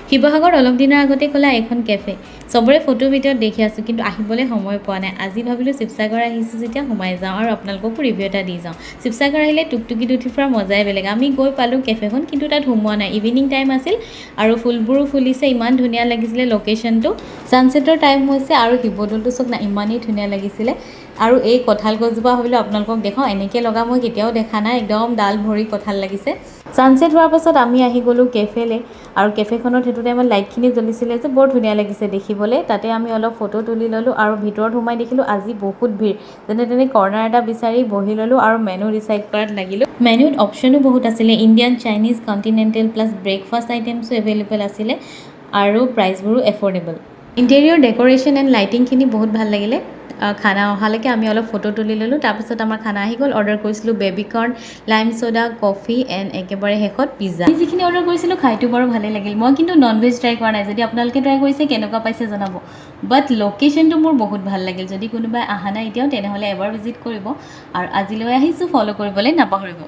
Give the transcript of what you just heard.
শিৱসাগৰত অলপ দিনৰ আগতে খোলা এখন কেফে চবৰে ফটো ভিডিঅ'ত দেখি আছোঁ, কিন্তু আহিবলৈ সময় পোৱা নাই। আজি ভাবিলোঁ শিৱসাগৰ আহিছোঁ যেতিয়া সোমাই যাওঁ আৰু আপোনালোককো ৰিভিউ এটা দি যাওঁ। শিৱসাগৰ আহিলে টুকটুকিত উঠি ফুৰা মজাই বেলেগ। আমি গৈ পালোঁ কেফেখন, কিন্তু তাত সোমোৱা নাই। ইভিনিং টাইম আছিল আৰু ফুলবোৰো ফুলিছে, ইমান ধুনীয়া লাগিছিলে লোকেশ্যনটো। ছানছেটৰ টাইম হৈছে আৰু শিৱদৌলটো চাওক না, ইমানেই ধুনীয়া লাগিছিলে। আৰু এই কঁঠাল গছজোপা ভাবিলোঁ আপোনালোকক দেখাওঁ, এনেকৈ লগা মই কেতিয়াও দেখা নাই, একদম ডাল ভৰি কঁঠাল লাগিছে। ছানছেট হোৱাৰ পাছত আমি আহি গ'লোঁ কেফেলৈ, আৰু কেফেখনত সেইটো টাইমত লাইটখিনি জ্বলিছিলে যে বৰ ধুনীয়া লাগিছে দেখিবলৈ। তাতে আমি অলপ ফটো তুলি ল'লোঁ আৰু ভিতৰত সোমাই দেখিলোঁ আজি বহুত ভিৰ। যেনে তেনে কৰ্নাৰ এটা বিচাৰি বহি ল'লোঁ আৰু মেনু ডিচাইড কৰাত লাগিলোঁ। মেনুত অপশ্যনো বহুত আছিলে, Indian, Chinese, continental plus breakfast আইটেমছো এভেইলেবল আছিলে আৰু প্ৰাইচবোৰো এফৰ্ডেবল। ইণ্টেৰিয়ৰ ডেক'ৰেশ্যন এণ্ড লাইটিংখিনি বহুত ভাল লাগিলে। খানা অহালৈকে আমি অলপ ফটো তুলি ল'লোঁ, তাৰপিছত আমাৰ খানা আহি গ'ল। অৰ্ডাৰ কৰিছিলোঁ baby corn, Lime soda, coffee and একেবাৰে শেষত পিজ্জা। আমি যিখিনি অৰ্ডাৰ কৰিছিলোঁ খাইটো বাৰু ভালেই লাগিল। মই কিন্তু নন ভেজ ট্ৰাই কৰা নাই, যদি আপোনালোকে ট্ৰাই কৰিছে কেনেকুৱা পাইছে জনাব। বাট লোকেশ্যনটো মোৰ বহুত ভাল লাগিল। যদি কোনোবাই অহা নাই এতিয়াও, তেনেহ'লে এবাৰ ভিজিট কৰিব। আৰু আজিলৈ আহিছোঁ, ফ'ল' কৰিবলৈ নাপাহৰিব।